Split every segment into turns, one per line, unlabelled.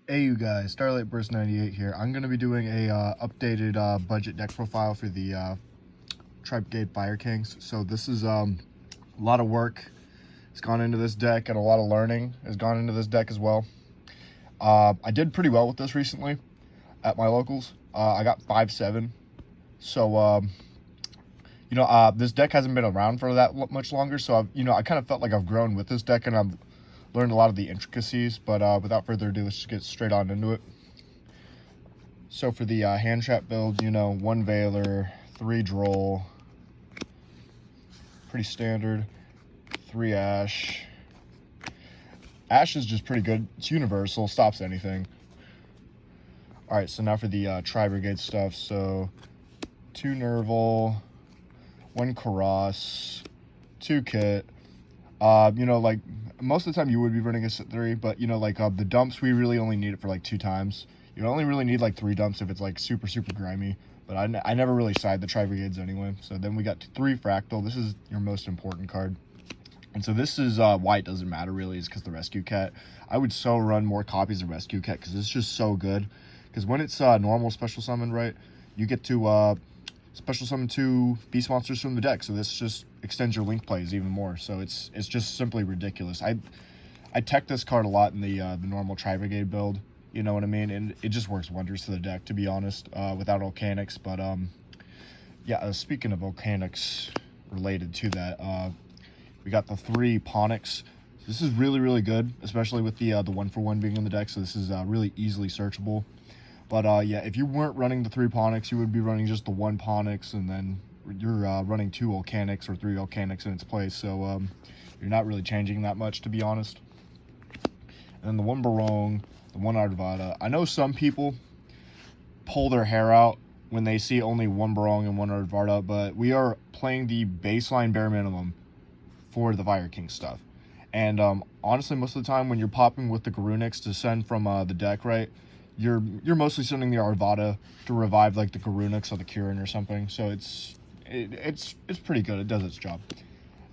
Hey you guys, Starlight Burst 98 here. I'm going to be doing a updated budget deck profile for the Brigade Fire Kings. So this is a lot of work has gone into this deck, and a lot of learning has gone into this deck as well. I did pretty well with this recently at my locals. I got 5-7. So this deck hasn't been around for that much longer, so I kind of felt like I've grown with this deck, and I've learned a lot of the intricacies. But without further ado, let's just get straight on into it. So for the hand trap build, 1 Veiler, 3 Droll, pretty standard, 3 Ash. Ash is just pretty good. It's universal, stops anything. All right, so now for the Tri-Brigade stuff. So 2 Nerval, 1 Karas, 2 Kit. Like most of the time you would be running a sit 3, but the dumps, we really only need it for like 2 times. You only really need like 3 dumps if it's like super grimy, but I never really side the Tri-Brigades anyway. So then we got 3 Fractal. This is your most important card. And so this is why it doesn't matter really, is because the Rescue Cat. I would so run more copies of Rescue Cat because it's just so good. Because when it's normal special summon, right, you get to special summon 2 beast monsters from the deck. So this just extends your link plays even more. So it's just simply ridiculous. I tech this card a lot in the normal Tri-Brigade build. You know what I mean? And it just works wonders to the deck, to be honest, without Volcanics. But yeah, speaking of Volcanics related to that, we got the 3 Ponics. This is really good, especially with the 1-for-1 being in the deck. So this is really easily searchable. But yeah, if you weren't running the 3 Ponics, you would be running just the 1 Ponix, and then you're running 2 Volcanics or 3 Volcanics in its place. So you're not really changing that much, to be honest. And then the 1 Barong, the 1 Arvada. I know some people pull their hair out when they see only 1 Barong and 1 Arvada, but we are playing the baseline bare minimum for the Fire King stuff. And honestly, most of the time when you're popping with the Garunix to send from the deck, right, you're mostly sending the Arvada to revive like the Garunix or the Kirin or something. So it's pretty good. It does its job.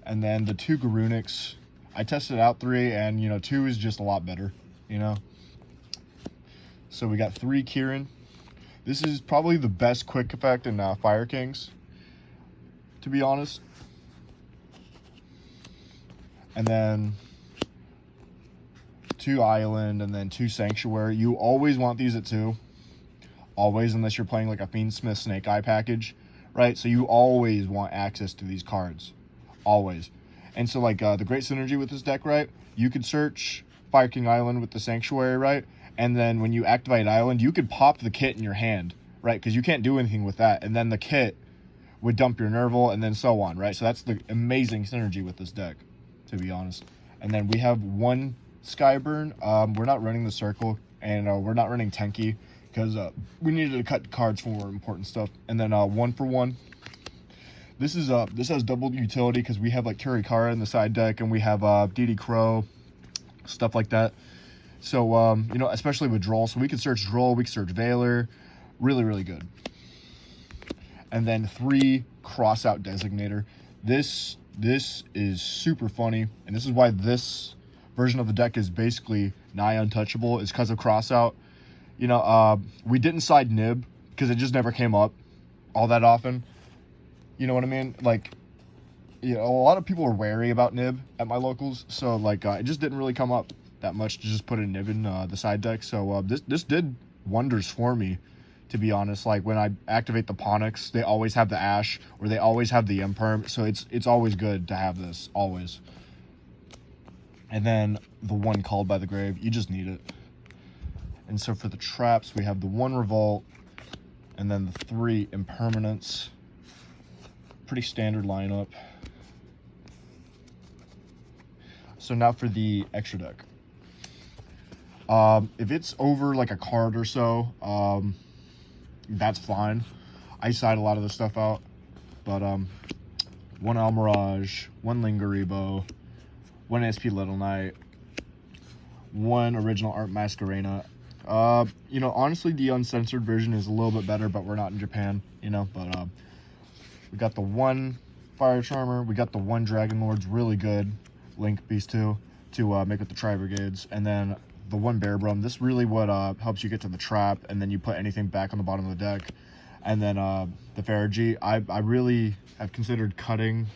And then the 2 Garunix, I tested out 3, and 2 is just a lot better. So we got 3 Kirin. This is probably the best quick effect in Fire Kings, to be honest. And then 2 Island, and then 2 Sanctuary. You always want these at 2. Always, unless you're playing like a Fiendsmith Snake Eye package, right? So you always want access to these cards. Always. And so like the great synergy with this deck, right? You could search Fire King Island with the Sanctuary, right? And then when you activate Island, you could pop the kit in your hand, right? Because you can't do anything with that. And then the kit would dump your Nerval, and then so on, right? So that's the amazing synergy with this deck, to be honest. And then we have 1 Skyburn. We're not running the Circle, and we're not running Tenki because we needed to cut cards for more important stuff. And then 1-for-1. This has double utility because we have like Kurikara in the side deck, and we have DD Crow, stuff like that. So especially with Droll, so we can search Droll, we can search Veiler, really good. And then 3 Crossout Designator. This is super funny, and this is why this version of the deck is basically nigh untouchable, is because of Crossout. We didn't side Nib because it just never came up all that often. You know what I mean? Like, a lot of people are wary about Nib at my locals, so like it just didn't really come up that much to just put a Nib in the side deck. So this did wonders for me, to be honest. Like when I activate the Ponix, they always have the Ash, or they always have the Imperm, so it's always good to have this, always. And then the 1 Called by the Grave, you just need it. And so for the traps, we have the 1 Revolt, and then the 3 Impermanence. Pretty standard lineup. So now for the extra deck. If it's over like a card or so, that's fine. I side a lot of the stuff out. But 1 Almirage, 1 Lingaribo, 1 SP Little Knight, 1 Original Art Masquerena. Honestly, the uncensored version is a little bit better, but we're not in Japan, but we got the 1 Fire Charmer, we got the 1 Dragon Lords, really good Link Beast 2 to make with the Tri-Brigades, and then the one Bear Brum. This really what helps you get to the trap, and then you put anything back on the bottom of the deck. And then the Faragi, I really have considered cutting.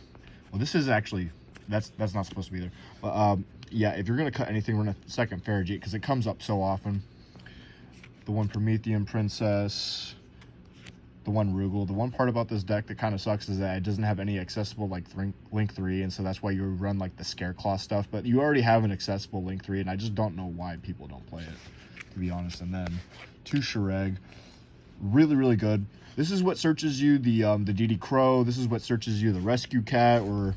Well, this is actually, that's not supposed to be there. But yeah, if you're going to cut anything, run a second Faragi, because it comes up so often. The one Promethean Princess, the one Rugal. The one part about this deck that kind of sucks is that it doesn't have any accessible like Link 3, and so that's why you run like the Scareclaw stuff. But you already have an accessible Link 3, and I just don't know why people don't play it, to be honest. And then 2 Shireg. Really, really good. This is what searches you the DD Crow. This is what searches you the Rescue Cat, or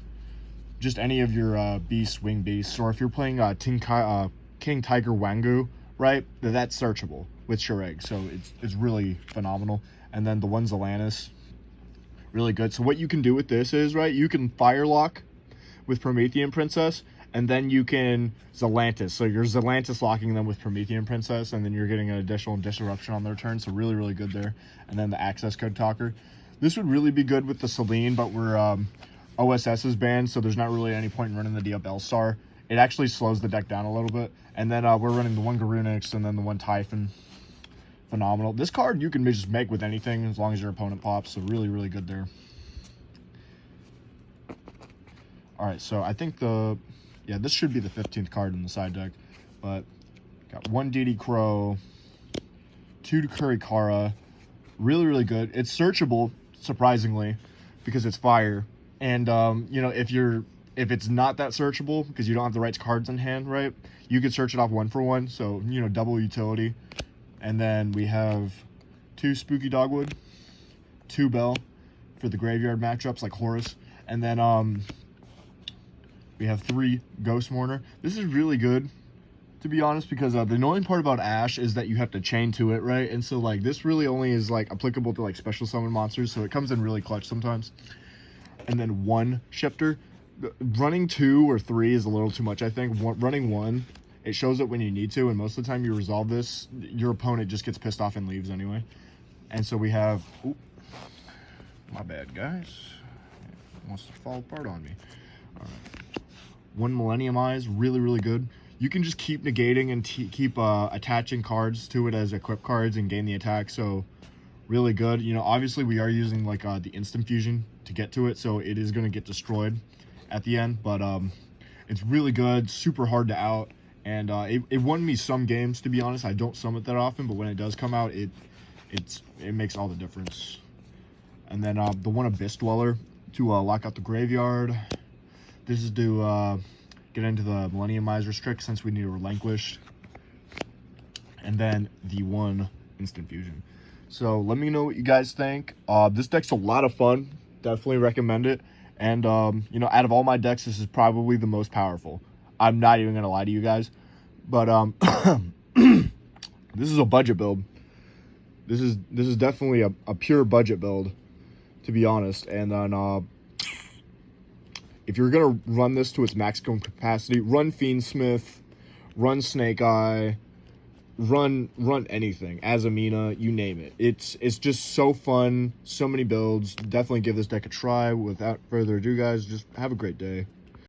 just any of your beasts, wing beasts. Or if you're playing King Tiger Wangu, right, that's searchable with Shireg. So it's really phenomenal. And then the one Zalanis, really good. So what you can do with this is, right, you can Firelock with Promethean Princess, and then you can Zelantis. So you're Zelantis locking them with Promethean Princess, and then you're getting an additional disruption on their turn. So really, really good there. And then the access code talker. This would really be good with the Selene, but we're OSS is banned, so there's not really any point in running the DFL Star. It actually slows the deck down a little bit. And then we're running the one Garunix and then the one Typhon. Phenomenal. This card you can just make with anything as long as your opponent pops. So really, really good there. All right, so I think this should be the 15th card in the side deck, but got 1 DD Crow, 2 Kurikara, really, really good. It's searchable, surprisingly, because it's fire. And, you know, if it's not that searchable, because you don't have the right cards in hand, right, you could search it off 1 for 1, so, you know, double utility. And then we have 2 Spooky Dogwood, 2 Bell for the graveyard matchups like Horus, and then, we have 3 Ghost Mourner. This is really good, to be honest, because the annoying part about Ash is that you have to chain to it, right? And so, like, this really only is, like, applicable to, like, special summon monsters, so it comes in really clutch sometimes. And then 1 Shifter. Running 2 or 3 is a little too much, I think. Running 1, it shows it when you need to, and most of the time you resolve this, your opponent just gets pissed off and leaves anyway. And so we have... Ooh, my bad, guys. It wants to fall apart on me. All right. 1 Millennium Eyes, really, really good. You can just keep negating and keep attaching cards to it as equip cards and gain the attack, so really good. You know, obviously we are using like the instant fusion to get to it, so it is going to get destroyed at the end, but it's really good, super hard to out, and it won me some games, to be honest. I don't summon it that often, but when it does come out, it makes all the difference. And then the one Abyss Dweller to lock out the graveyard. This is to get into the Millennium Eyes restrict since we need to relinquish. And then the 1 Instant Fusion. So let me know what you guys think. This deck's a lot of fun. Definitely recommend it. And, you know, out of all my decks, this is probably the most powerful. I'm not even going to lie to you guys. But this is a budget build. This is definitely a pure budget build, to be honest. And then... if you're going to run this to its maximum capacity, run Fiendsmith, run Snake Eye, run anything, Azamina, you name it. It's just so fun, so many builds. Definitely give this deck a try. Without further ado, guys, just have a great day.